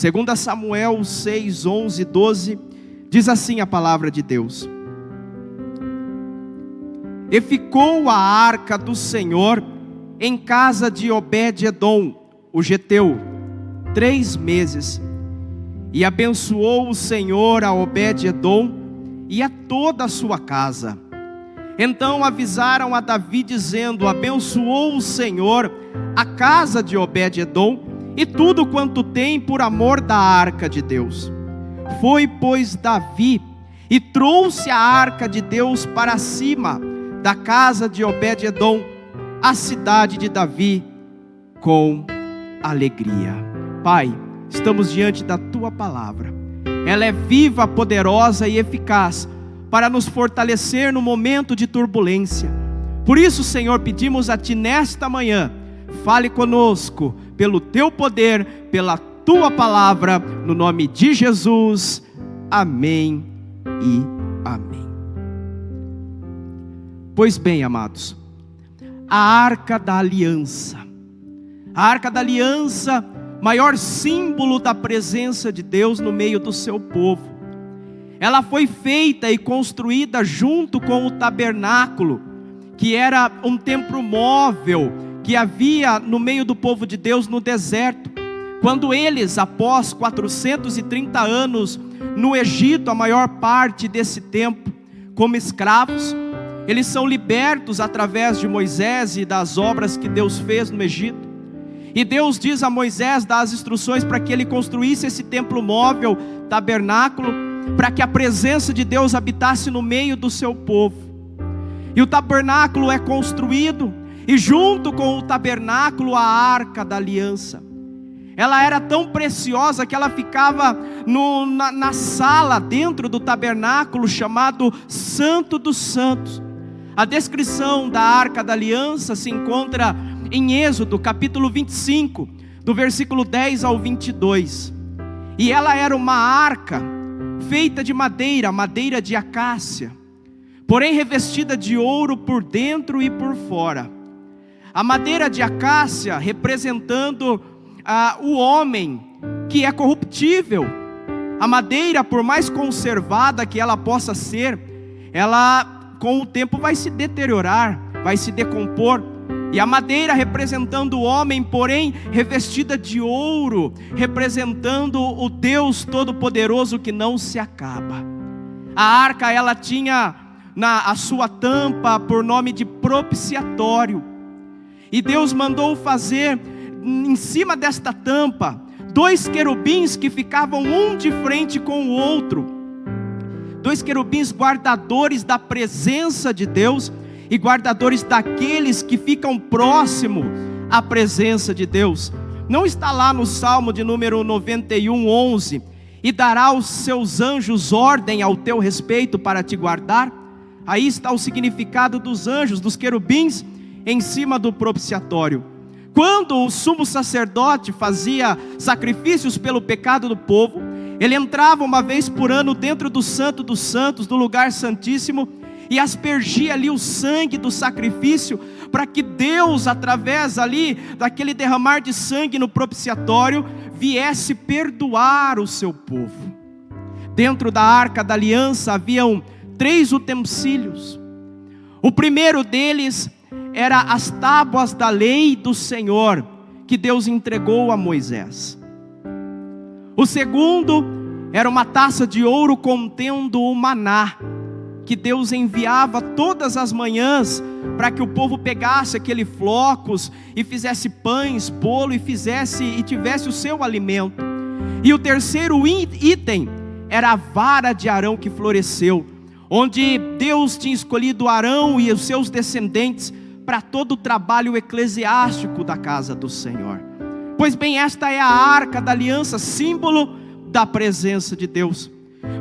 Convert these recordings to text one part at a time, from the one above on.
2 Samuel 6, 11, 12, diz assim a palavra de Deus: E ficou a arca do Senhor em casa de Obed-edom, o geteu, 3 meses. E abençoou o Senhor a Obed-edom e a toda a sua casa. Então avisaram a Davi dizendo: abençoou o Senhor a casa de Obed-edom e tudo quanto tem por amor da arca de Deus. Foi, pois, Davi e trouxe a arca de Deus para cima da casa de Obed-edom, a cidade de Davi, com alegria. Pai, estamos diante da Tua palavra. Ela é viva, poderosa e eficaz para nos fortalecer no momento de turbulência. Por isso, Senhor, pedimos a Ti nesta manhã, fale conosco pelo Teu poder, pela Tua palavra, no nome de Jesus. Amém e amém. Pois bem, amados, a Arca da Aliança. A Arca da Aliança, maior símbolo da presença de Deus no meio do seu povo. Ela foi feita e construída junto com o tabernáculo, que era um templo móvel que havia no meio do povo de Deus no deserto. Quando eles, após 430 anos no Egito, a maior parte desse tempo como escravos, eles são libertos através de Moisés e das obras que Deus fez no Egito. E Deus diz a Moisés, dá as instruções para que ele construísse esse templo móvel, tabernáculo, para que a presença de Deus habitasse no meio do seu povo. E o tabernáculo é construído, e junto com o tabernáculo a Arca da Aliança. Ela era tão preciosa que ela ficava na sala dentro do tabernáculo chamado Santo dos Santos. A descrição da Arca da Aliança se encontra em Êxodo capítulo 25, do versículo 10 ao 22. E ela era uma arca feita de madeira de acácia, porém revestida de ouro por dentro e por fora. A madeira de acácia representando o homem que é corruptível. A madeira, por mais conservada que ela possa ser, ela com o tempo vai se deteriorar, vai se decompor. E a madeira representando o homem, porém revestida de ouro, representando o Deus Todo-Poderoso que não se acaba. A arca, ela tinha a sua tampa por nome de propiciatório. E Deus mandou fazer em cima desta tampa 2 querubins que ficavam um de frente com o outro. 2 querubins guardadores da presença de Deus e guardadores daqueles que ficam próximo à presença de Deus. Não está lá no Salmo de número 91, 11, e dará aos seus anjos ordem ao teu respeito para te guardar? Aí está o significado dos anjos, dos querubins, em cima do propiciatório. Quando o sumo sacerdote fazia sacrifícios pelo pecado do povo, ele entrava uma vez por ano dentro do Santo dos Santos, do lugar santíssimo, e aspergia ali o sangue do sacrifício, para que Deus, através ali daquele derramar de sangue no propiciatório, viesse perdoar o seu povo. Dentro da Arca da Aliança haviam 3 utensílios. O primeiro deles era as tábuas da lei do Senhor, que Deus entregou a Moisés. O segundo era uma taça de ouro contendo o maná, que Deus enviava todas as manhãs, para que o povo pegasse aquele flocos, e fizesse pães, bolo, e tivesse o seu alimento. E o terceiro item, era a vara de Arão que floresceu, onde Deus tinha escolhido Arão e os seus descendentes, para todo o trabalho eclesiástico da casa do Senhor. Pois bem, esta é a Arca da Aliança, símbolo da presença de Deus.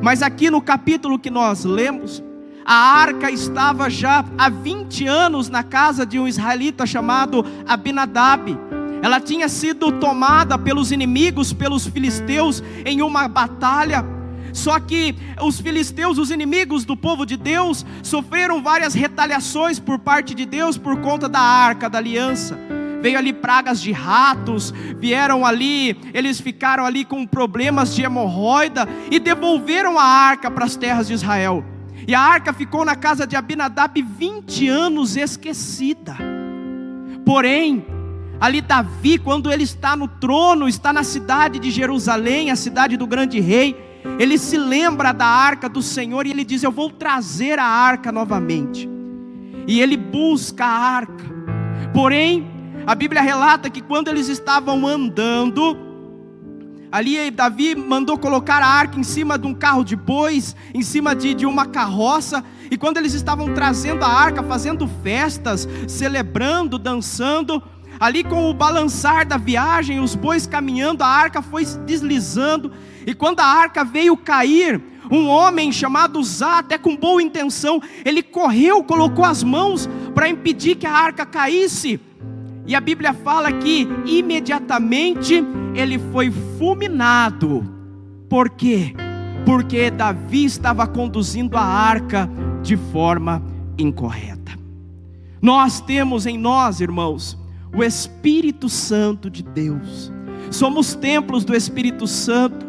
Mas aqui no capítulo que nós lemos, a arca estava já há 20 anos na casa de um israelita chamado Abinadab. Ela tinha sido tomada pelos inimigos, pelos filisteus, em uma batalha. Só que os filisteus, os inimigos do povo de Deus, sofreram várias retaliações por parte de Deus por conta da Arca da Aliança. veio ali pragas de ratos, vieram ali, eles ficaram ali com problemas de hemorroida e devolveram a arca para as terras de Israel. E a arca ficou na casa de Abinadab 20 anos esquecida. Porém, ali Davi, quando ele está no trono, está na cidade de Jerusalém, a cidade do grande rei, ele se lembra da arca do Senhor e ele diz: eu vou trazer a arca novamente. E ele busca a arca. Porém, a Bíblia relata que quando eles estavam andando, ali Davi mandou colocar a arca em cima de um carro de bois, em cima de uma carroça. E quando eles estavam trazendo a arca, fazendo festas, celebrando, dançando, ali com o balançar da viagem, os bois caminhando, a arca foi deslizando. E quando a arca veio cair, um homem chamado Uzá, até com boa intenção, ele correu, colocou as mãos para impedir que a arca caísse. E a Bíblia fala que imediatamente ele foi fulminado. Por quê? Porque Davi estava conduzindo a arca de forma incorreta. Nós temos em nós, irmãos, o Espírito Santo de Deus. Somos templos do Espírito Santo.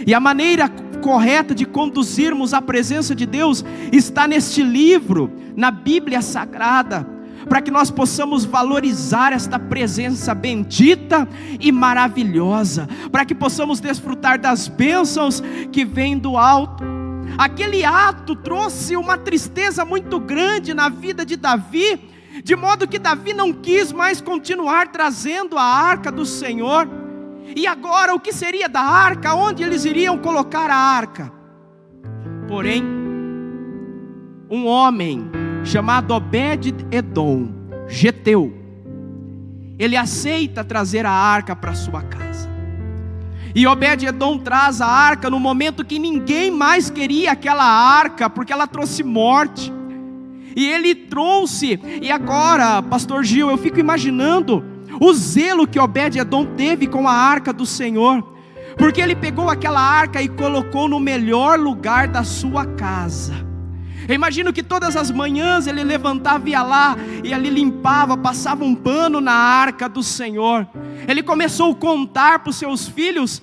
E a maneira correta de conduzirmos a presença de Deus está neste livro, na Bíblia Sagrada, para que nós possamos valorizar esta presença bendita e maravilhosa, para que possamos desfrutar das bênçãos que vêm do alto. Aquele ato trouxe uma tristeza muito grande na vida de Davi, de modo que Davi não quis mais continuar trazendo a arca do Senhor. E agora o que seria da arca? Onde eles iriam colocar a arca? Porém, um homem chamado Obed-edom, geteu, ele aceita trazer a arca para sua casa. E Obed-edom traz a arca no momento que ninguém mais queria aquela arca, porque ela trouxe morte. E ele trouxe, e agora, pastor Gil, eu fico imaginando o zelo que Obed-edom teve com a arca do Senhor, porque ele pegou aquela arca e colocou no melhor lugar da sua casa. Eu imagino que todas as manhãs ele levantava e ia lá, e ali limpava, passava um pano na arca do Senhor. Ele começou a contar para os seus filhos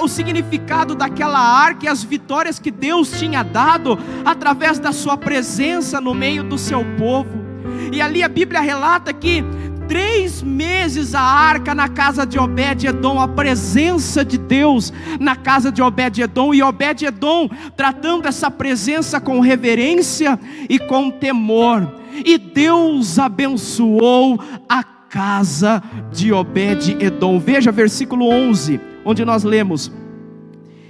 o significado daquela arca e as vitórias que Deus tinha dado através da sua presença no meio do seu povo. E ali a Bíblia relata que 3 meses a arca na casa de Obed-edom, a presença de Deus na casa de Obed-edom, e Obed-edom tratando essa presença com reverência e com temor. E Deus abençoou a casa de Obed-edom. Veja versículo 11, onde nós lemos: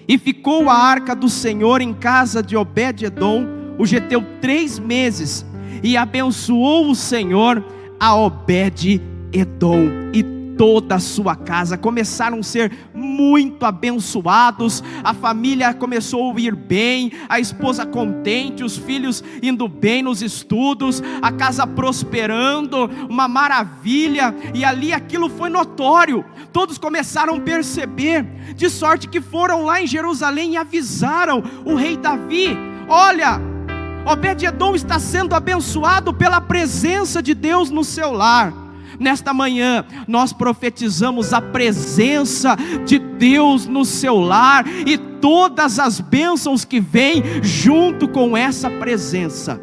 e ficou a arca do Senhor em casa de Obed-edom, o geteu 3 meses, e abençoou o Senhor a Obed-edom e toda a sua casa. Começaram a ser muito abençoados, a família começou a ir bem, a esposa contente, os filhos indo bem nos estudos, a casa prosperando, uma maravilha. E ali aquilo foi notório, todos começaram a perceber, de sorte que foram lá em Jerusalém e avisaram o rei Davi: olha, Obed-edom está sendo abençoado pela presença de Deus no seu lar. Nesta manhã nós profetizamos a presença de Deus no seu lar e todas as bênçãos que vêm junto com essa presença.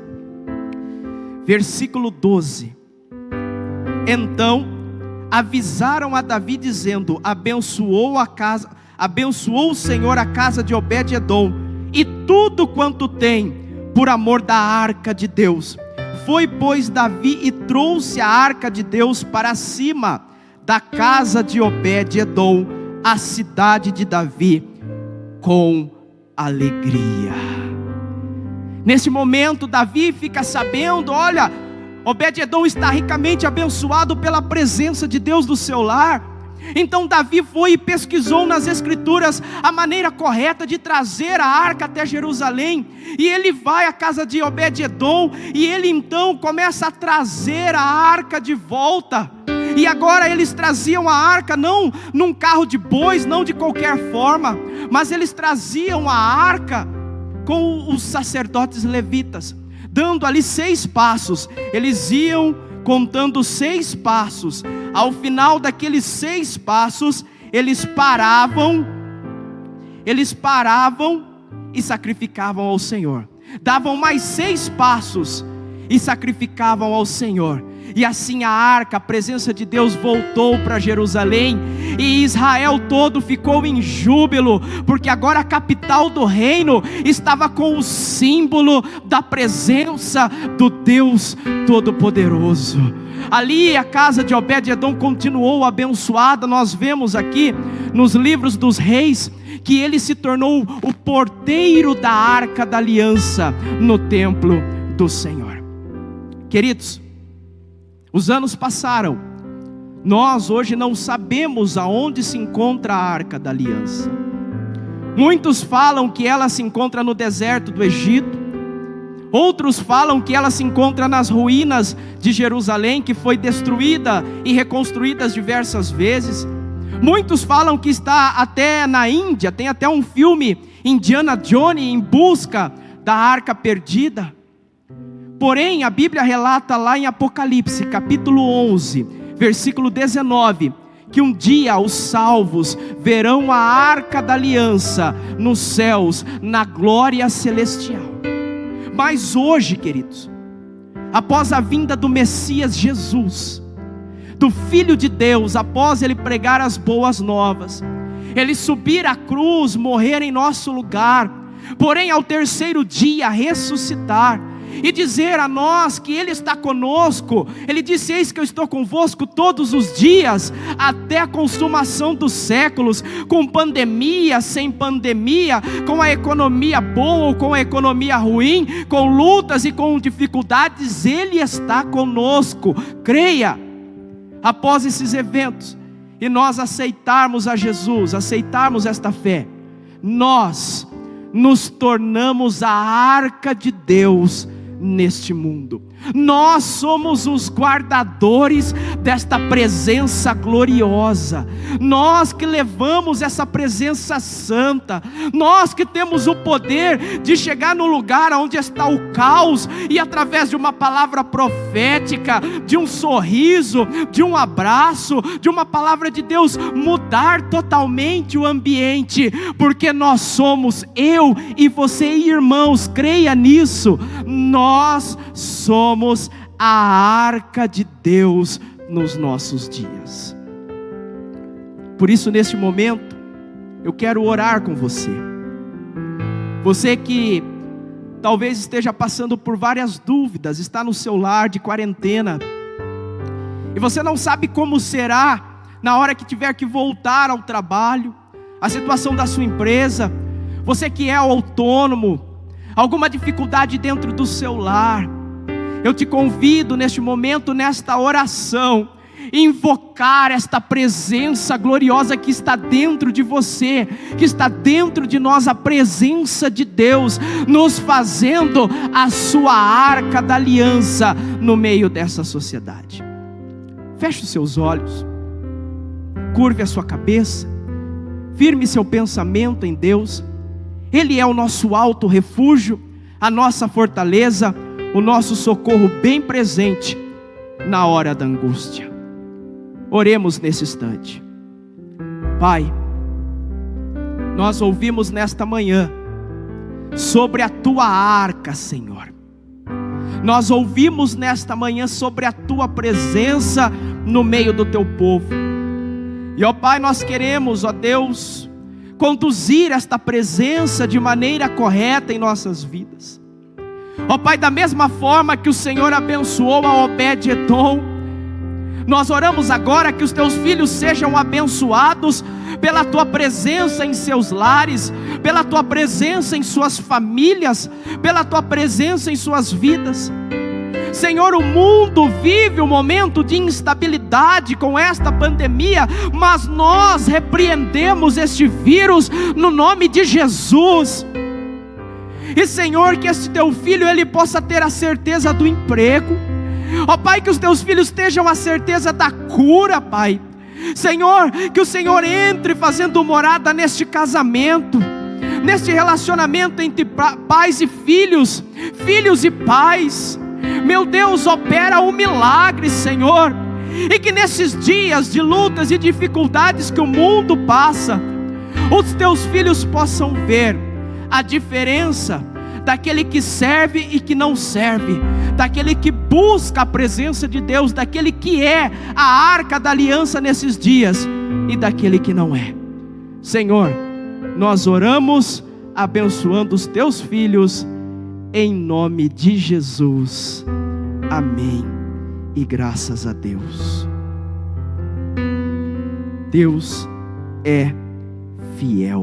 Versículo 12: então avisaram a Davi dizendo: abençoou o Senhor a casa de Obed-edom e tudo quanto tem, por amor da arca de Deus. Foi, pois, Davi e trouxe a arca de Deus para cima da casa de Obed-edom, a cidade de Davi, com alegria. Nesse momento Davi fica sabendo: olha, Obed-edom está ricamente abençoado pela presença de Deus no seu lar. Então Davi foi e pesquisou nas escrituras a maneira correta de trazer a arca até Jerusalém, e ele vai à casa de Obed-edom, e ele então começa a trazer a arca de volta. E agora eles traziam a arca não num carro de bois, não de qualquer forma, mas eles traziam a arca com os sacerdotes levitas, dando ali 6 passos. Eles iam contando 6 passos. Ao final daqueles 6 passos, eles paravam e sacrificavam ao Senhor. Davam mais 6 passos e sacrificavam ao Senhor. E assim a arca, a presença de Deus, voltou para Jerusalém, e Israel todo ficou em júbilo, porque agora a capital do reino estava com o símbolo da presença do Deus Todo-Poderoso. Ali a casa de Obed-edom continuou abençoada. Nós vemos aqui nos livros dos reis que ele se tornou o porteiro da arca da aliança no templo do Senhor. Queridos, os anos passaram, nós hoje não sabemos aonde se encontra a arca da aliança. Muitos falam que ela se encontra no deserto do Egito, outros falam que ela se encontra nas ruínas de Jerusalém, que foi destruída e reconstruída diversas vezes. Muitos falam que está até na Índia, tem até um filme, Indiana Jones em busca da arca perdida. Porém, a Bíblia relata lá em Apocalipse, capítulo 11, versículo 19, que um dia os salvos verão a arca da aliança nos céus, na glória celestial. Mas hoje, queridos, após a vinda do Messias Jesus, do Filho de Deus, após ele pregar as boas novas, ele subir à cruz, morrer em nosso lugar, porém ao terceiro dia ressuscitar, e dizer a nós que Ele está conosco. Ele disse: eis que eu estou convosco todos os dias, até a consumação dos séculos. Com pandemia, sem pandemia, com a economia boa ou com a economia ruim, com lutas e com dificuldades, Ele está conosco. Creia. Após esses eventos, e nós aceitarmos a Jesus, aceitarmos esta fé, nós nos tornamos a arca de Deus neste mundo. Nós somos os guardadores desta presença gloriosa. Nós que levamos essa presença santa. Nós que temos o poder de chegar no lugar onde está o caos, e através de uma palavra profética, de um sorriso, de um abraço, de uma palavra de Deus, mudar totalmente o ambiente. Porque nós somos, eu e você, irmãos, creia nisso, nós somos a arca de Deus nos nossos dias. Por isso, neste momento, eu quero orar com você. Você que talvez esteja passando por várias dúvidas, está no seu lar de quarentena, e você não sabe como será na hora que tiver que voltar ao trabalho, a situação da sua empresa. Você que é autônomo, alguma dificuldade dentro do seu lar, eu te convido neste momento, nesta oração, invocar esta presença gloriosa que está dentro de você, que está dentro de nós, a presença de Deus, nos fazendo a sua arca da aliança no meio dessa sociedade. Feche os seus olhos, curve a sua cabeça, firme seu pensamento em Deus. Ele é o nosso alto refúgio, a nossa fortaleza, o nosso socorro bem presente na hora da angústia. Oremos nesse instante. Pai, nós ouvimos nesta manhã sobre a tua arca, Senhor. Nós ouvimos nesta manhã sobre a tua presença no meio do teu povo. E ó Pai, nós queremos, ó Deus, conduzir esta presença de maneira correta em nossas vidas. Ó Pai, da mesma forma que o Senhor abençoou a Obed-edom, nós oramos agora que os teus filhos sejam abençoados pela tua presença em seus lares, pela tua presença em suas famílias, pela tua presença em suas vidas. Senhor, o mundo vive um momento de instabilidade com esta pandemia, mas nós repreendemos este vírus no nome de Jesus. E Senhor, que este teu filho, ele possa ter a certeza do emprego. Ó Pai, que os teus filhos tenham a certeza da cura, Pai. Senhor, que o Senhor entre fazendo morada neste casamento, neste relacionamento entre pais e filhos, filhos e pais. Meu Deus, opera um milagre, Senhor. E que nesses dias de lutas e dificuldades que o mundo passa, os teus filhos possam ver a diferença daquele que serve e que não serve, daquele que busca a presença de Deus, daquele que é a arca da aliança nesses dias e daquele que não é. Senhor, nós oramos abençoando os teus filhos em nome de Jesus. Amém. E graças a Deus. Deus é fiel.